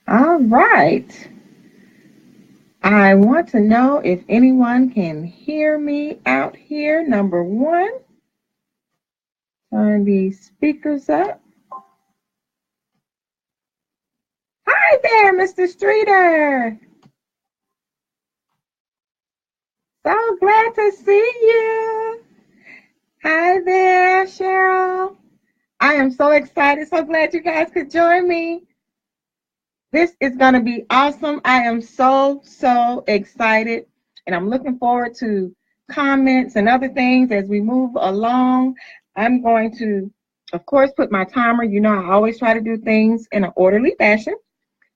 All right. I want to know if anyone can hear me out here. Number one, turn these speakers up. Hi there, Mr. Streeter. So glad to see you. Hi there, Cheryl. I am so excited. So glad you guys could join me. This is going to be awesome. I am so excited. And I'm looking forward to comments and other things as we move along. I'm going to, of course, put my timer. You know, I always try to do things in an orderly fashion.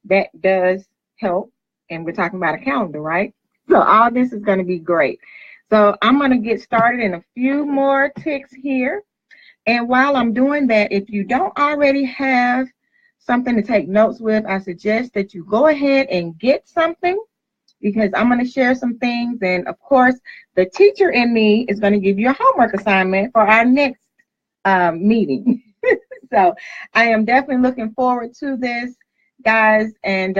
That does help. And we're talking about a calendar, right? So all this is going to be great. So I'm going to get started in a few more ticks here. And while I'm doing that, if you don't already have something to take notes with, I suggest that you go ahead and get something because I'm going to share some things. And of course, the teacher in me is going to give you a homework assignment for our next meeting. So I am definitely looking forward to this, guys. And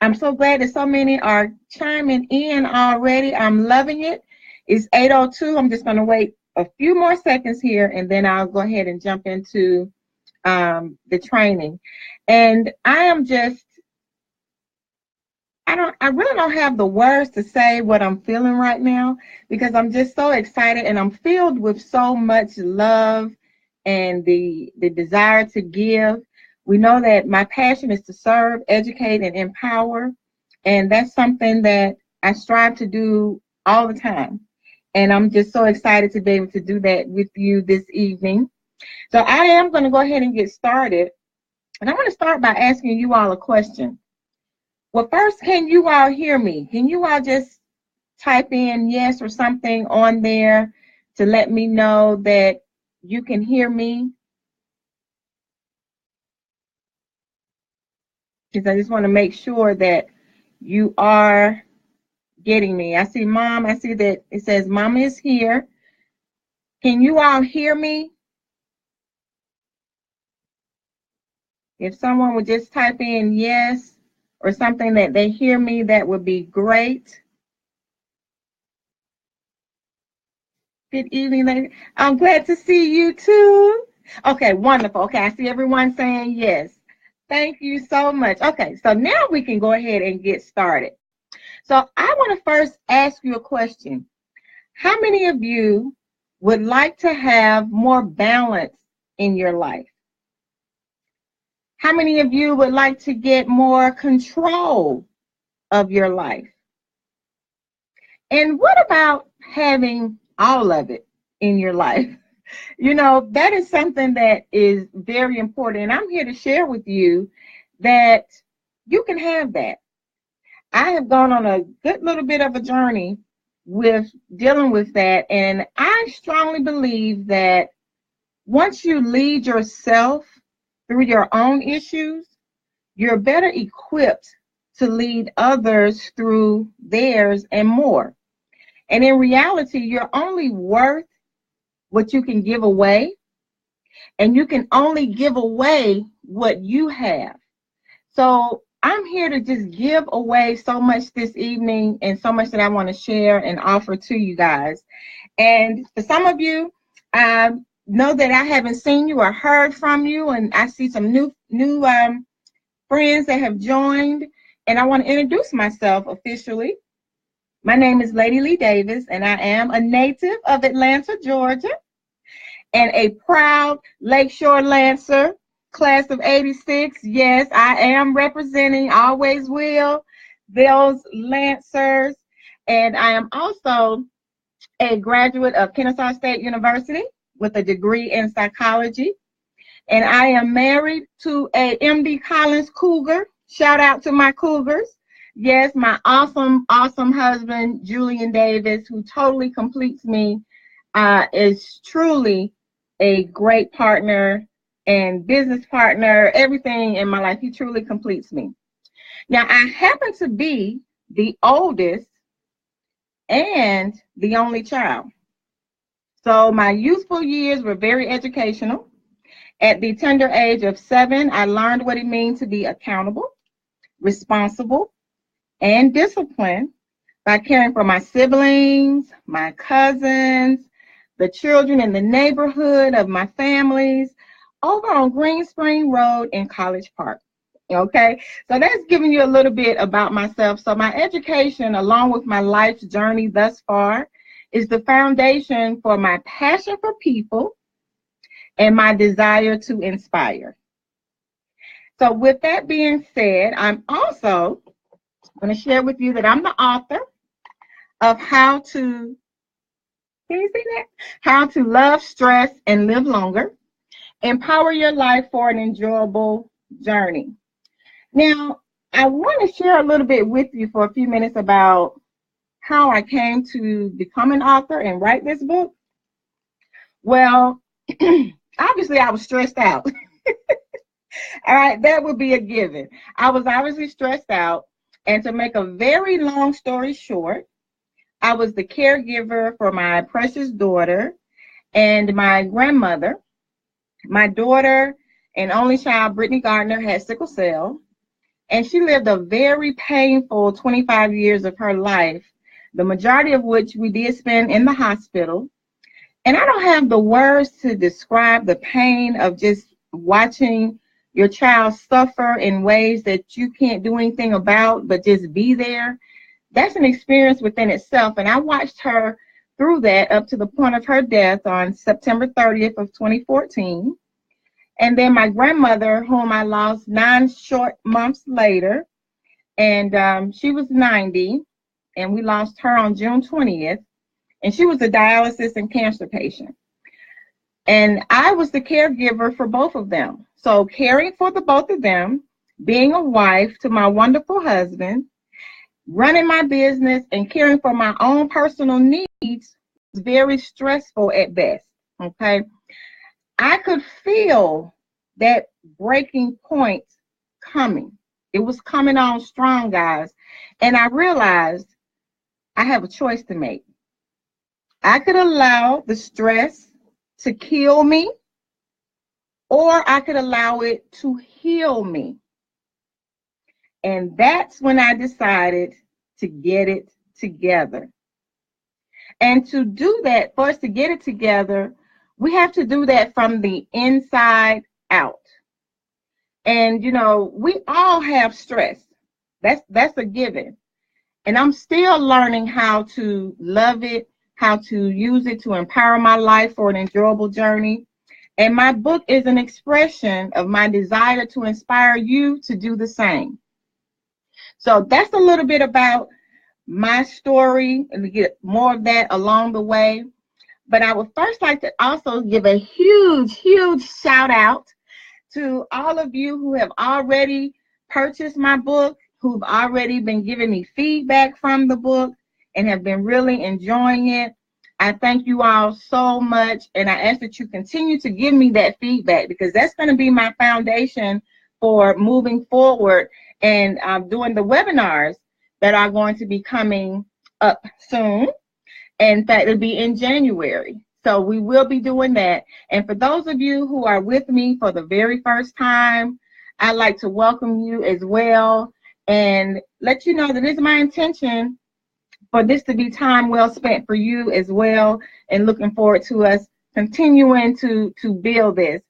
I'm so glad that so many are chiming in already. I'm loving it. It's 8:02. I'm just going to wait a few more seconds here, and then I'll go ahead and jump into the training. And I really don't have the words to say what I'm feeling right now because I'm just so excited and I'm filled with so much love and the desire to give. We know that my passion is to serve, educate, and empower. And that's something that I strive to do all the time. And I'm just so excited to be able to do that with you this evening. So I am going to go ahead and get started. And I'm going to start by asking you all a question. Well, first, can you all hear me? Can you all just type in yes or something on there to let me know that you can hear me? Because I just want to make sure that you are getting me. I see mom. I see that it says mom is here. Can you all hear me? If someone would just type in yes or something that they hear me, that would be great. Good evening, ladies. I'm glad to see you too. Okay, wonderful. Okay, I see everyone saying yes. Thank you so much. Okay, so now we can go ahead and get started. So I want to first ask you a question. How many of you would like to have more balance in your life? How many of you would like to get more control of your life? And what about having all of it in your life? You know, that is something that is very important. And I'm here to share with you that you can have that. I have gone on a good little bit of a journey with dealing with that. And I strongly believe that once you lead yourself through your own issues, you're better equipped to lead others through theirs and more. And in reality, you're only worth what you can give away, and you can only give away what you have. So I'm here to just give away so much this evening and so much that I want to share and offer to you guys. And for some of you, I know that I haven't seen you or heard from you, and I see some new friends that have joined. And I want to introduce myself officially. My name is Lady Lee Davis, and I am a native of Atlanta, Georgia, and a proud Lakeshore Lancer, class of 86. Yes, I am representing, always will, those Lancers. And I am also a graduate of Kennesaw State University with a degree in psychology. And I am married to a MD Collins Cougar. Shout out to my Cougars. Yes, my awesome husband, Julian Davis, who totally completes me, is truly a great partner and business partner, everything in my life. He truly completes me. Now, I happen to be the oldest and the only child. So my youthful years were very educational. At the tender age of 7, I learned what it means to be accountable. responsible, and disciplined by caring for my siblings, my cousins, the children in the neighborhood of my families over on Green Spring Road in College Park. Okay, so that's giving you a little bit about myself. So my education, along with my life's journey thus far, is the foundation for my passion for people and my desire to inspire. So with that being said, I'm also going to share with you that I'm the author of How to, can you see that? How to Love, Stress, and Live Longer. Empower your life for an enjoyable journey. Now, I want to share a little bit with you for a few minutes about how I came to become an author and write this book. Well, obviously I was stressed out. All right, that would be a given. I was obviously stressed out. And to make a very long story short, I was the caregiver for my precious daughter and my grandmother. My daughter and only child, Brittany Gardner, had sickle cell, and she lived a very painful 25 years of her life, the majority of which we did spend in the hospital. And I don't have the words to describe the pain of just watching your child suffer in ways that you can't do anything about, but just be there. That's an experience within itself. And I watched her through that up to the point of her death on September 30th of 2014. And then my grandmother, whom I lost 9 short months later, and she was 90, and we lost her on June 20th, and she was a dialysis and cancer patient. And I was the caregiver for both of them. So caring for the both of them, being a wife to my wonderful husband, running my business, and caring for my own personal needs was very stressful at best, okay? I could feel that breaking point coming. It was coming on strong, guys. And I realized I have a choice to make. I could allow the stress to kill me, or I could allow it to heal me. And that's when I decided to get it together. And to do that, for us to get it together, we have to do that from the inside out. And, you know, we all have stress. That's a given. And I'm still learning how to love it, how to use it to empower my life for an enjoyable journey. And my book is an expression of my desire to inspire you to do the same. So that's a little bit about my story, and we get more of that along the way. But I would first like to also give a huge, huge shout out to all of you who have already purchased my book, who've already been giving me feedback from the book and have been really enjoying it. I thank you all so much, and I ask that you continue to give me that feedback, because that's going to be my foundation for moving forward and doing the webinars that are going to be coming up soon. In fact, it'll be in January. So we will be doing that. And for those of you who are with me for the very first time, I'd like to welcome you as well and let you know that it's my intention for this to be time well spent for you as well, and looking forward to us continuing to build this.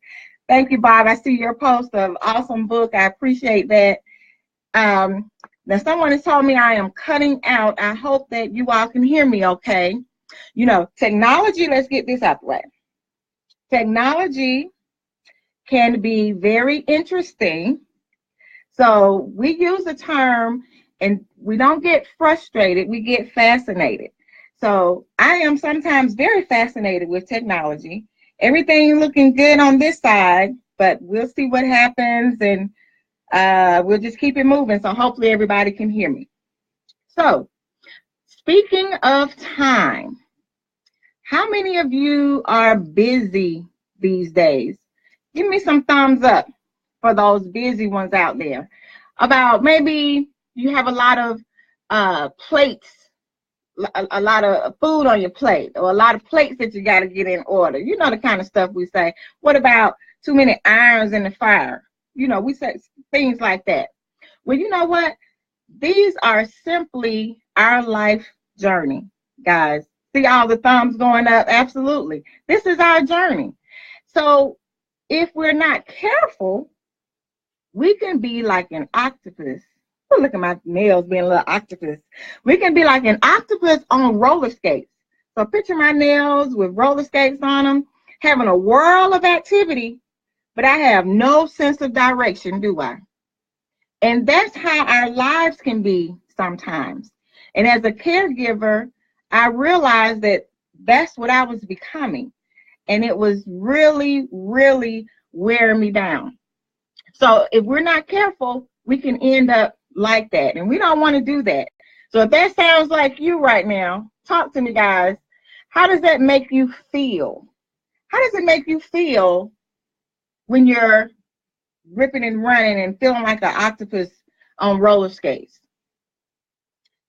Thank you, Bob. I see your post of awesome book. I appreciate that. Now, someone has told me I am cutting out. I hope that you all can hear me okay. You know, technology, let's get this out the way. Technology can be very interesting. So we use the term, and we don't get frustrated, we get fascinated. So I am sometimes very fascinated with technology. Everything looking good on this side, but we'll see what happens, and we'll just keep it moving. So hopefully everybody can hear me. So speaking of time, how many of you are busy these days? Give me some thumbs up for those busy ones out there. About maybe you have a lot of plates, a lot of food on your plate, or a lot of plates that you got to get in order. You know the kind of stuff we say. What about too many irons in the fire? You know, we say things like that. Well, you know what? These are simply our life journey, guys. See all the thumbs going up? Absolutely. This is our journey. So if we're not careful, we can be like an octopus. Oh, look at my nails being a little octopus. We can be like an octopus on roller skates. So picture my nails with roller skates on them, having a whirl of activity, but I have no sense of direction, do I? And that's how our lives can be sometimes. And as a caregiver, I realized that that's what I was becoming. And it was really, really wearing me down. So if we're not careful, we can end up like that. And we don't want to do that. So if that sounds like you right now, talk to me, guys. How does that make you feel? How does it make you feel when you're ripping and running and feeling like an octopus on roller skates?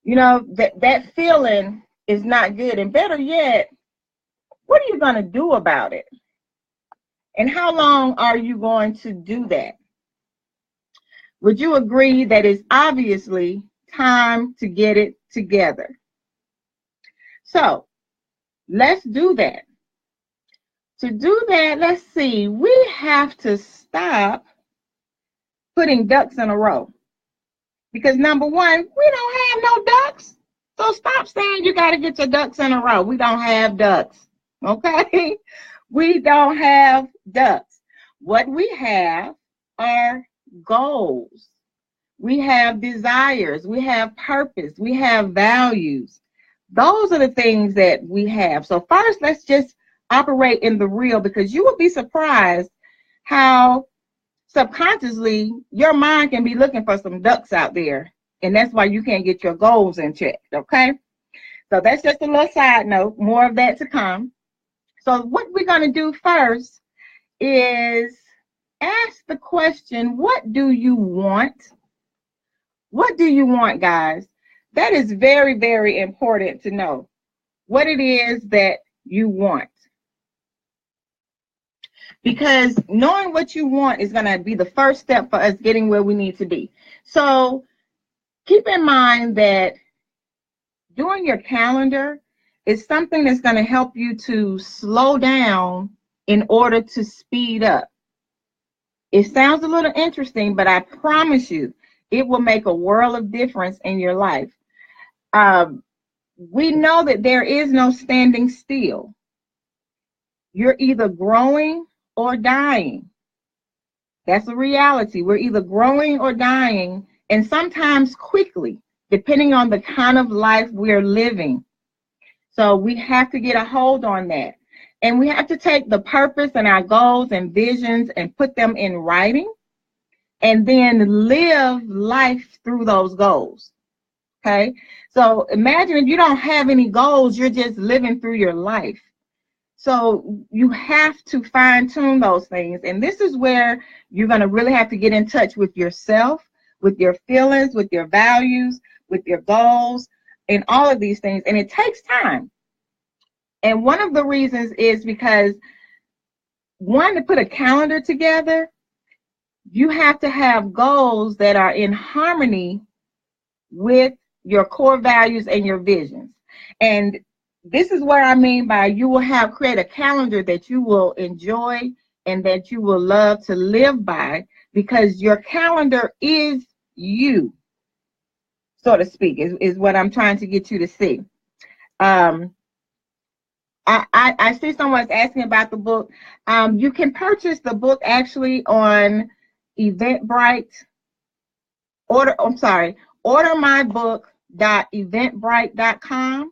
You know, that feeling is not good. And better yet, what are you going to do about it? And how long are you going to do that? Would you agree that it's obviously time to get it together? So let's do that. To do that, let's see, we have to stop putting ducks in a row. Because number one, we don't have no ducks. So stop saying you got to get your ducks in a row. We don't have ducks. Okay? We don't have ducks. What we have are goals. We have desires. We have purpose. We have values. Those are the things that we have. So first, let's just operate in the real, because you will be surprised how subconsciously your mind can be looking for some ducks out there. And that's why you can't get your goals in check. Okay? So that's just a little side note. More of that to come. So what we're going to do first is ask the question, what do you want? What do you want, guys? That is very, very important to know what it is that you want. Because knowing what you want is going to be the first step for us getting where we need to be. So keep in mind that doing your calendar is something that's going to help you to slow down in order to speed up. It sounds a little interesting, but I promise you, it will make a world of difference in your life. We know that there is no standing still. You're either growing or dying. That's a reality. We're either growing or dying, and sometimes quickly, depending on the kind of life we're living. So we have to get a hold on that. And we have to take the purpose and our goals and visions and put them in writing, and then live life through those goals. Okay? So imagine if you don't have any goals, you're just living through your life. So you have to fine tune those things. And this is where you're going to really have to get in touch with yourself, with your feelings, with your values, with your goals, and all of these things. And it takes time. And one of the reasons is because, one, to put a calendar together, you have to have goals that are in harmony with your core values and your visions. And this is what I mean by you will create a calendar that you will enjoy and that you will love to live by, because your calendar is you, so to speak, is what I'm trying to get you to see. I see someone's asking about the book. You can purchase the book actually on Eventbrite. Ordermybook.eventbrite.com.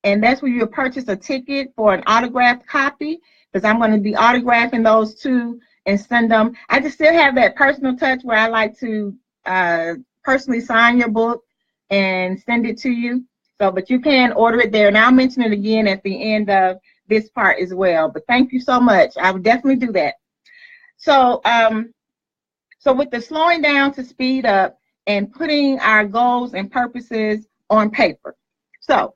And that's where you'll purchase a ticket for an autographed copy, because I'm going to be autographing those too and send them. I just still have that personal touch where I like to personally sign your book and send it to you. So, but you can order it there, and I'll mention it again at the end of this part as well. But thank you so much. I would definitely do that. So, so with the slowing down to speed up and putting our goals and purposes on paper. So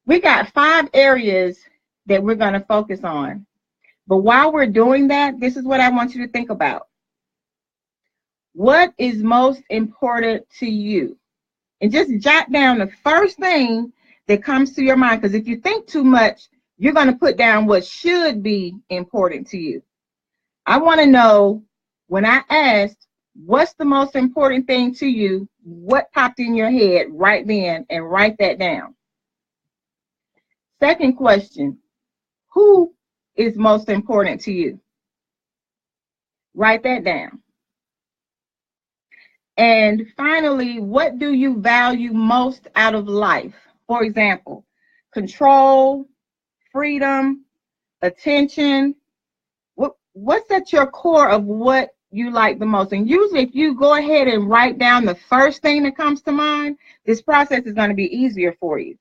we got 5 areas that we're going to focus on. But while we're doing that, this is what I want you to think about. What is most important to you? And just jot down the first thing that comes to your mind, because if you think too much, you're going to put down what should be important to you. I want to know, when I asked, what's the most important thing to you, what popped in your head right then, and write that down. Second question, who is most important to you? Write that down. And finally, what do you value most out of life? For example, control, freedom, attention. What's at your core of what you like the most? And usually if you go ahead and write down the first thing that comes to mind, this process is going to be easier for you.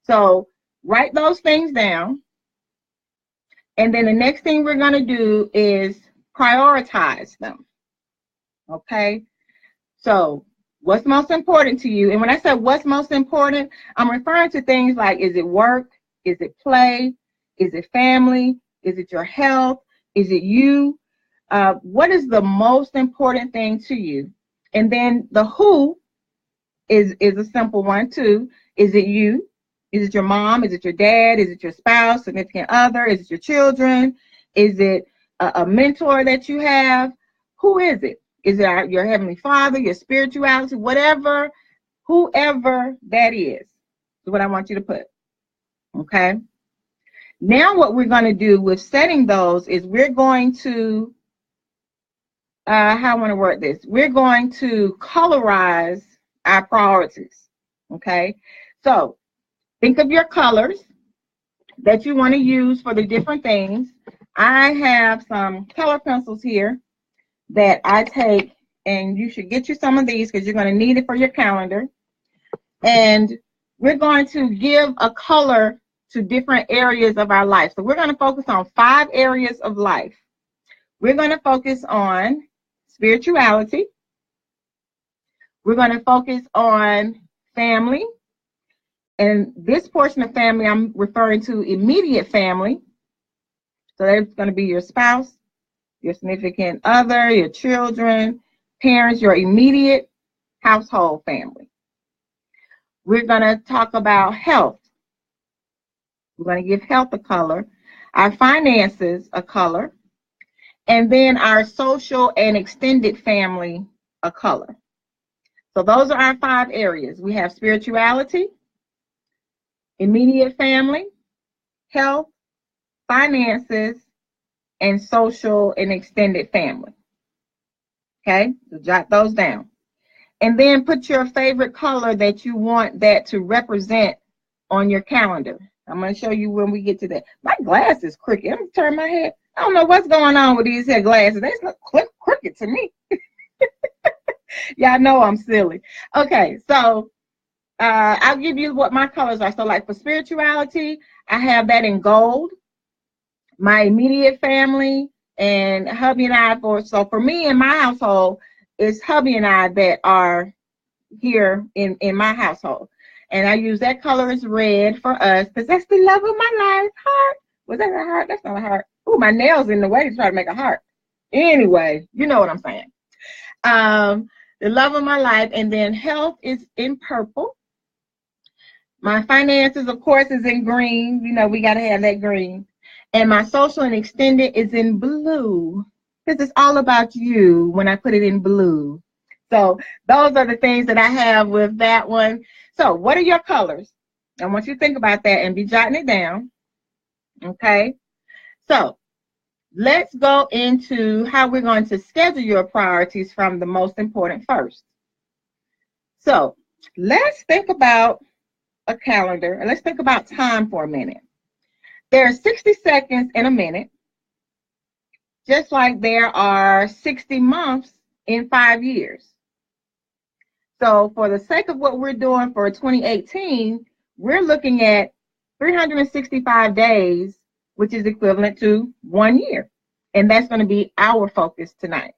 So write those things down. And then the next thing we're going to do is prioritize them. Okay? So what's most important to you? And when I say what's most important, I'm referring to things like, is it work? Is it play? Is it family? Is it your health? Is it you? What is the most important thing to you? And then the who is a simple one too. Is it you? Is it your mom? Is it your dad? Is it your spouse, significant other? Is it your children? Is it a mentor that you have? Who is it? Is it your Heavenly Father, your spirituality, whatever, whoever that is what I want you to put. Okay. Now what we're going to do with setting those is we're going to, how I want to word this, we're going to colorize our priorities. Okay. So think of your colors that you want to use for the different things. I have some color pencils here that I take, and you should get you some of these because you're going to need it for your calendar. And we're going to give a color to different areas of our life. So we're going to focus on 5 areas of life. We're going to focus on spirituality. We're going to focus on family. And this portion of family, I'm referring to immediate family. So that's going to be your spouse, your significant other, your children, parents, your immediate household family. We're going to talk about health. We're going to give health a color, our finances a color, and then our social and extended family a color. So those are our 5 areas. We have spirituality, immediate family, health, finances, and social and extended family. Okay, so jot those down. And then put your favorite color that you want that to represent on your calendar. I'm going to show you when we get to that. My glass is crooked. I'm going to turn my head. I don't know what's going on with these here glasses. They look crooked to me. Y'all know I'm silly. Okay, so I'll give you what my colors are. So like for spirituality, I have that in gold. My immediate family and hubby and I, so for me in my household, it's hubby and I that are here in my household. And I use that color as red for us because that's the love of my life. Heart. Was that a heart? That's not a heart. Oh, my nail's in the way to try to make a heart. Anyway, you know what I'm saying. The love of my life. And then health is in purple. My finances, of course, is in green. You know, we got to have that green. And my social and extended is in blue because it's all about you when I put it in blue. So those are the things that I have with that one. So what are your colors? I want you to think about that and be jotting it down. Okay. So let's go into how we're going to schedule your priorities from the most important first. So let's think about a calendar and let's think about time for a minute. There are 60 seconds in a minute, just like there are 60 months in 5 years. So for the sake of what we're doing for 2018, we're looking at 365 days, which is equivalent to 1 year. And that's going to be our focus tonight.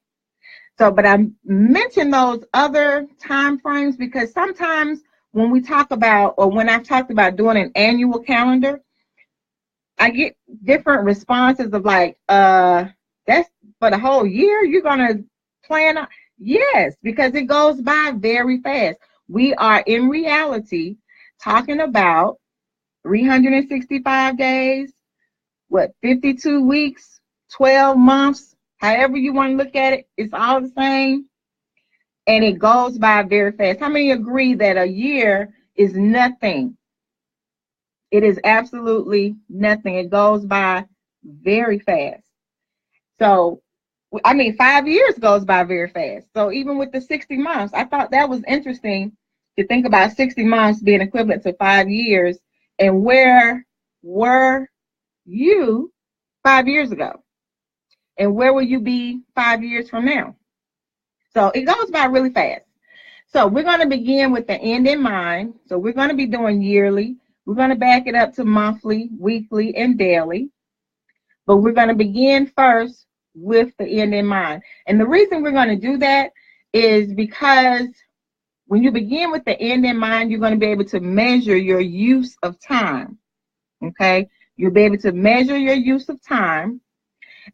So, but I mentioned those other time frames because sometimes when we talk about, or when I've talked about doing an annual calendar, I get different responses of like, that's for the whole year. You're going to plan. Yes, because it goes by very fast. We are in reality talking about 365 days, what, 52 weeks, 12 months, however you want to look at it, it's all the same. And it goes by very fast. How many agree that a year is nothing? It is absolutely nothing. It goes by very fast. So, I mean, 5 years goes by very fast. So even with the 60 months, I thought that was interesting to think about 60 months being equivalent to 5 years. And where were you 5 years ago? And where will you be 5 years from now? So it goes by really fast. So we're going to begin with the end in mind. So we're going to be doing yearly. We're going to back it up to monthly, weekly, and daily. But we're going to begin first with the end in mind. And the reason we're going to do that is because when you begin with the end in mind, you're going to be able to measure your use of time. Okay? You'll be able to measure your use of time.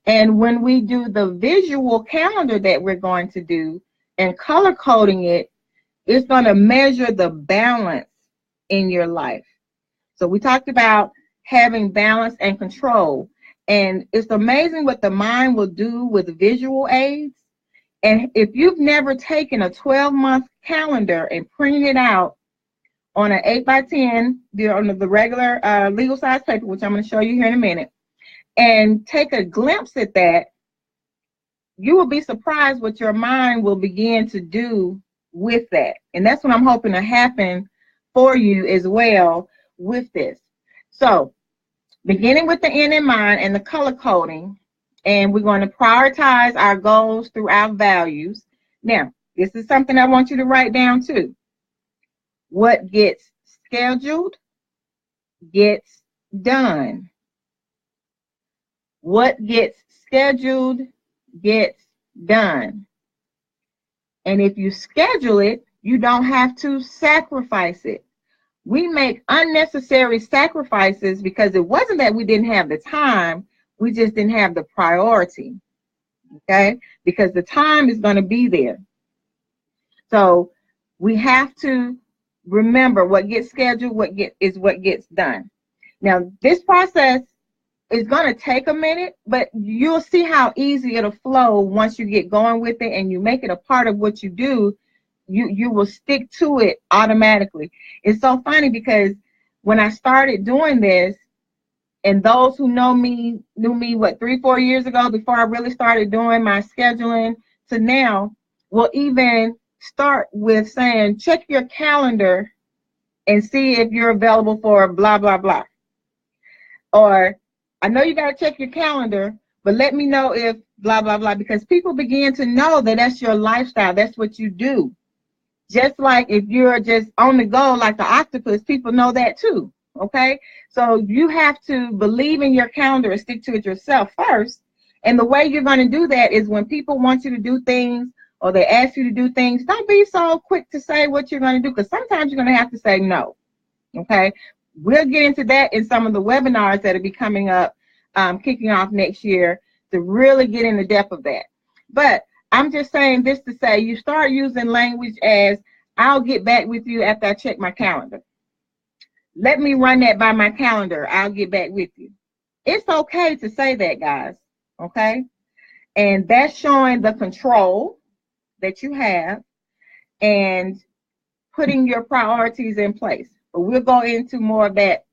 And when we do the visual calendar that we're going to do and color coding it, it's going to measure the balance in your life. So we talked about having balance and control. And it's amazing what the mind will do with visual aids. And if you've never taken a 12-month calendar and printed it out on an 8x10, on the regular legal size paper, which I'm going to show you here in a minute, and take a glimpse at that, you will be surprised what your mind will begin to do with that. And that's what I'm hoping to happen for you as well with this. So beginning with the end in mind and the color coding, and we're going to prioritize our goals through our values. Now, this is something I want you to write down too. What gets scheduled gets done. What gets scheduled gets done. And if you schedule it, you don't have to sacrifice it. We make unnecessary sacrifices because it wasn't that we didn't have the time, we just didn't have the priority. Okay? Because the time is going to be there. So we have to remember what gets scheduled, what gets done. Now, this process is going to take a minute, but you'll see how easy it'll flow once you get going with it and you make it a part of what you do. You will stick to it automatically. It's so funny because when I started doing this, and those who know me knew me, what, 3-4 years ago before I really started doing my scheduling to now, will even start with saying, check your calendar and see if you're available for blah, blah, blah. Or, I know you got to check your calendar, but let me know if blah, blah, blah, because people begin to know that that's your lifestyle. That's what you do. Just like if you're just on the go like the octopus, people know that too, okay? So you have to believe in your calendar and stick to it yourself first. And the way you're going to do that is when people want you to do things or they ask you to do things, don't be so quick to say what you're going to do, because sometimes you're going to have to say no, okay? We'll get into that in some of the webinars that will be coming up, kicking off next year, to really get in the depth of that. But I'm just saying this to say, you start using language as, I'll get back with you after I check my calendar. Let me run that by my calendar. I'll get back with you. It's okay to say that, guys. Okay? And that's showing the control that you have and putting your priorities in place. But we'll go into more of that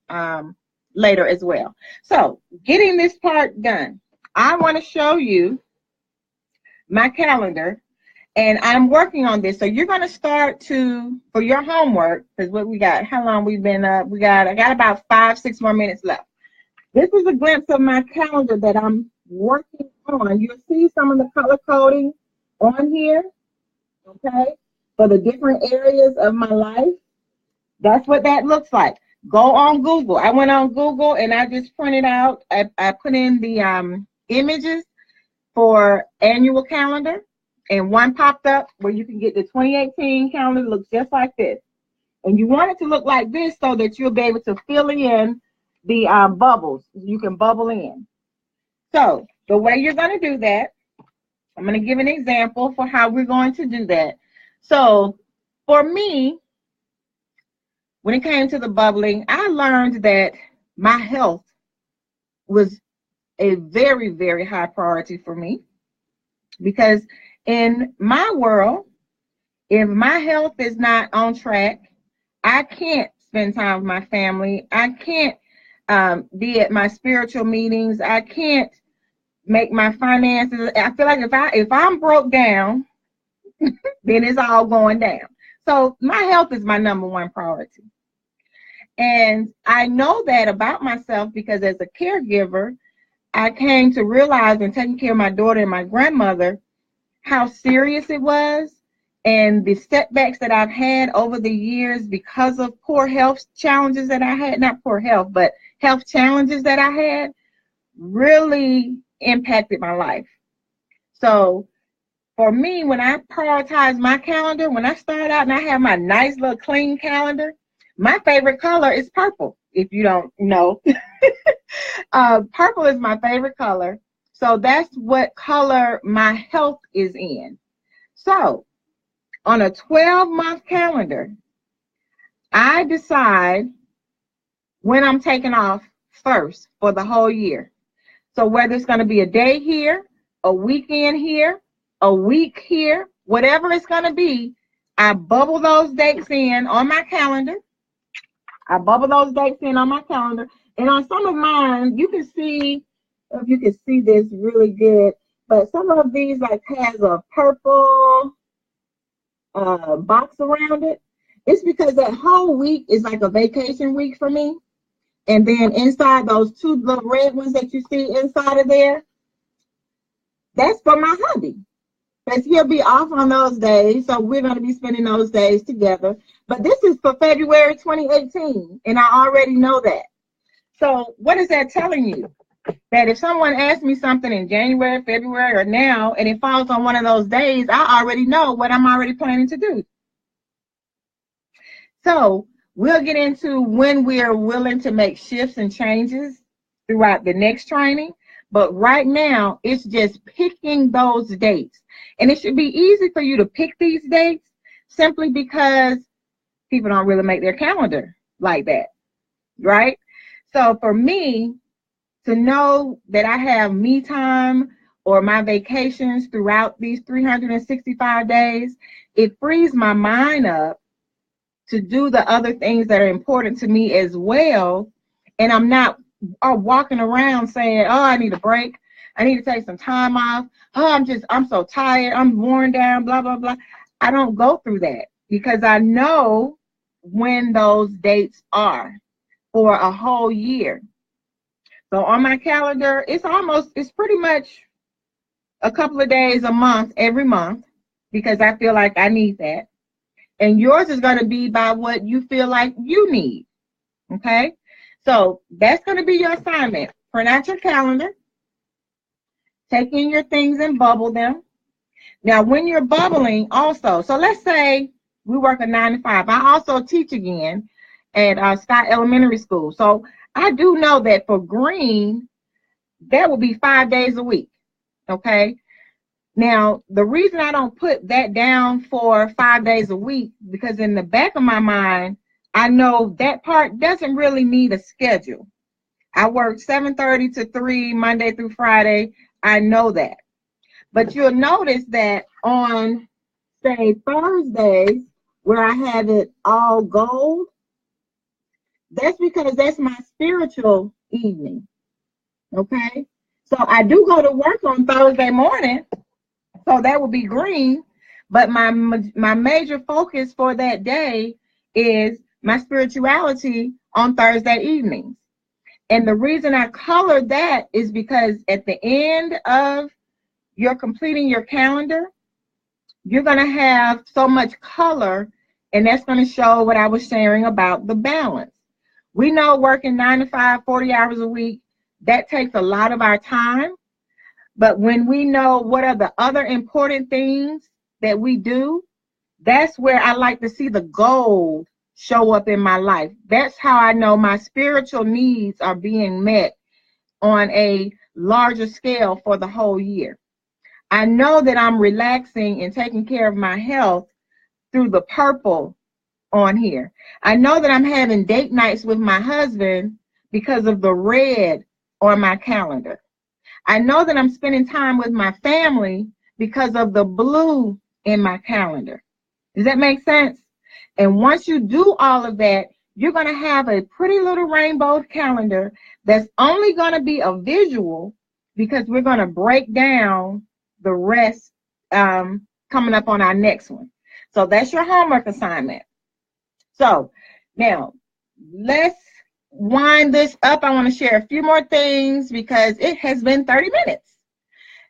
later as well. So getting this part done, I want to show you my calendar, and I'm working on this. So you're going to start for your homework, because what we got, how long we've been up, I got about 5-6 more minutes left. This is a glimpse of my calendar that I'm working on. You'll see some of the color coding on here, okay, for the different areas of my life. That's what that looks like. Go on Google. I went on Google and I just printed out, I put in the images for annual calendar, and one popped up where you can get the 2018 calendar. It looks just like this. And you want it to look like this so that you'll be able to fill in the bubbles. You can bubble in. So the way you're going to do that I'm going to give an example for how we're going to do that. So for me, when it came to the bubbling, I learned that my health was a very, very high priority for me, because in my world, if my health is not on track, I can't spend time with my family. I can't be at my spiritual meetings. I can't make my finances. I feel like if I'm broke down, then it's all going down. So my health is my number one priority. And I know that about myself because as a caregiver, I came to realize in taking care of my daughter and my grandmother how serious it was, and the setbacks that I've had over the years because of poor health challenges that I had, not poor health, but health challenges that I had, really impacted my life. So for me, when I prioritize my calendar, when I start out and I have my nice little clean calendar, my favorite color is purple. If you don't know, purple is my favorite color. So that's what color my health is in. So on a 12-month calendar, I decide when I'm taking off first for the whole year. So whether it's going to be a day here, a weekend here, a week here, whatever it's going to be, I bubble those dates in on my calendar. And on some of mine, you can see, if you can see this really good, but some of these like has a purple box around it. It's because that whole week is like a vacation week for me. And then inside those two little red ones that you see inside of there, that's for my hubby. Because he'll be off on those days. So we're going to be spending those days together. But this is for February 2018. And I already know that. So what is that telling you? That if someone asks me something in January, February, or now, and it falls on one of those days, I already know what I'm already planning to do. So we'll get into when we are willing to make shifts and changes throughout the next training. But right now, it's just picking those dates. And it should be easy for you to pick these dates simply because people don't really make their calendar like that, right? So for me, to know that I have me time or my vacations throughout these 365 days, it frees my mind up to do the other things that are important to me as well. And I'm not walking around saying, oh, I need a break. I need to take some time off. Oh, I'm so tired. I'm worn down, blah, blah, blah. I don't go through that because I know when those dates are for a whole year. So on my calendar, it's pretty much a couple of days a month, every month, because I feel like I need that. And yours is going to be by what you feel like you need. Okay. So that's going to be your assignment. Print out your calendar, take in your things and bubble them. Now, when you're bubbling also, so let's say we work a 9 to 5. I also teach again at Scott Elementary School. So I do know that for green, that will be 5 days a week. Okay. Now, the reason I don't put that down for 5 days a week, because in the back of my mind, I know that part doesn't really need a schedule. I work 7:30 to 3 Monday through Friday. I know that. But you'll notice that on, say, Thursdays, where I have it all gold, that's because that's my spiritual evening. Okay? So I do go to work on Thursday morning. So that will be green, but my major focus for that day is my spirituality on Thursday evenings. And the reason I colored that is because at the end of your completing your calendar, you're going to have so much color, and that's going to show what I was sharing about the balance. We know working 9 to 5, 40 hours a week, that takes a lot of our time. But when we know what are the other important things that we do, that's where I like to see the gold show up in my life. That's how I know my spiritual needs are being met on a larger scale for the whole year. I know that I'm relaxing and taking care of my health through the purple on here. I know that I'm having date nights with my husband because of the red on my calendar. I know that I'm spending time with my family because of the blue in my calendar. Does that make sense? And once you do all of that, you're going to have a pretty little rainbow calendar that's only going to be a visual, because we're going to break down the rest coming up on our next one. So that's your homework assignment. So now let's wind this up. I want to share a few more things because it has been 30 minutes.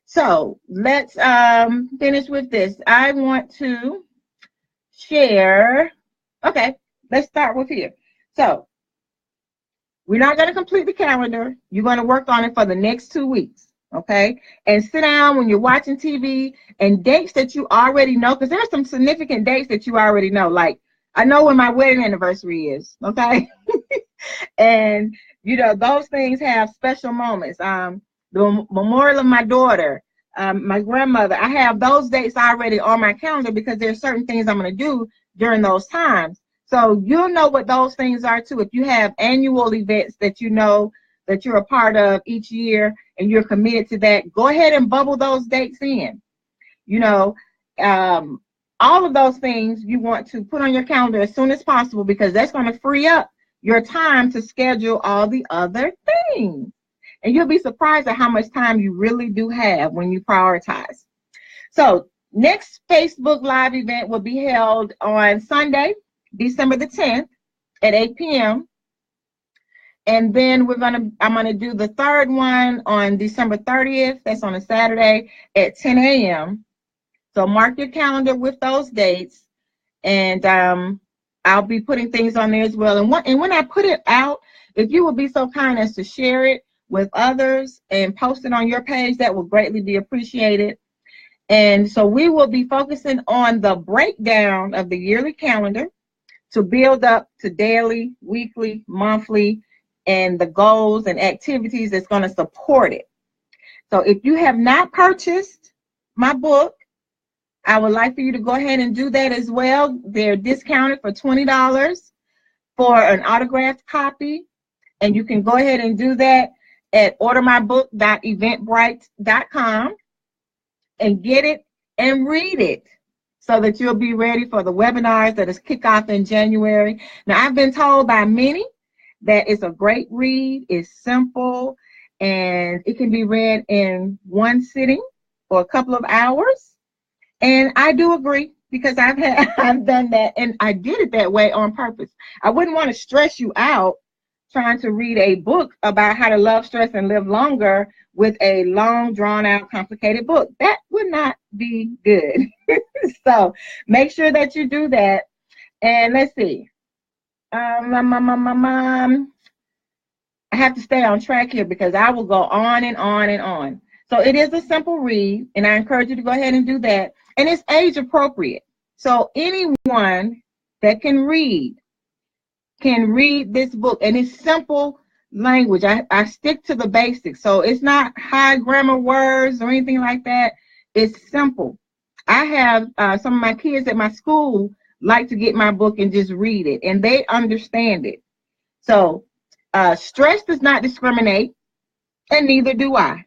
So let's finish with this. I want to share. Okay, let's start with here. So we're not going to complete the calendar. You're going to work on it for the next 2 weeks. Okay, and sit down when you're watching TV and dates that you already know, because there are some significant dates that you already know. Like, I know when my wedding anniversary is. Okay. And you know, those things have special moments. The memorial of my daughter, my grandmother, I have those dates already on my calendar because there's certain things I'm going to do during those times. So you'll know what those things are too. If you have annual events that you know that you're a part of each year and you're committed to that, go ahead and bubble those dates in. You know, all of those things you want to put on your calendar as soon as possible, because that's going to free up your time to schedule all the other things. And you'll be surprised at how much time you really do have when you prioritize. So next Facebook Live event will be held on Sunday, December the 10th at 8 p.m. And then I'm gonna do the third one on December 30th. That's on a Saturday at 10 a.m. So mark your calendar with those dates, and I'll be putting things on there as well. And when I put it out, if you would be so kind as to share it with others and post it on your page, that will greatly be appreciated. And so we will be focusing on the breakdown of the yearly calendar to build up to daily, weekly, monthly, and the goals and activities that's going to support it. So if you have not purchased my book, I would like for you to go ahead and do that as well. They're discounted for $20 for an autographed copy. And you can go ahead and do that at ordermybook.eventbrite.com and get it and read it so that you'll be ready for the webinars that is kick off in January. Now, I've been told by many that it's a great read, it's simple, and it can be read in one sitting or a couple of hours. And I do agree, because I've done that, and I did it that way on purpose. I wouldn't want to stress you out trying to read a book about how to love, stress, and live longer with a long, drawn-out, complicated book. That would not be good. So make sure that you do that. And let's see. I have to stay on track here because I will go on and on and on. So it is a simple read, and I encourage you to go ahead and do that. And it's age appropriate. So anyone that can read this book, and it's simple language. I stick to the basics. So it's not high grammar words or anything like that. It's simple. I have some of my kids at my school like to get my book and just read it, and they understand it. So stress does not discriminate, and neither do I.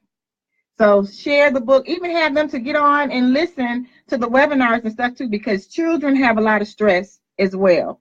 So share the book, even have them to get on and listen to the webinars and stuff too, because children have a lot of stress as well.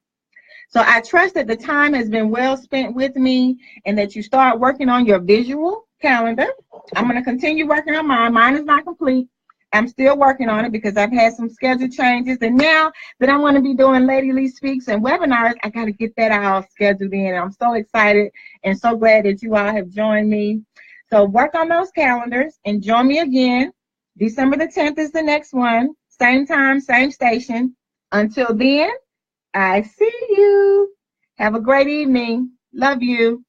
So I trust that the time has been well spent with me and that you start working on your visual calendar. I'm going to continue working on mine. Mine is not complete. I'm still working on it because I've had some schedule changes. And now that I'm going to be doing Lady Lee Speaks and webinars, I got to get that all scheduled in. I'm so excited and so glad that you all have joined me. So work on those calendars and join me again. December the 10th is the next one. Same time, same station. Until then, I see you. Have a great evening. Love you.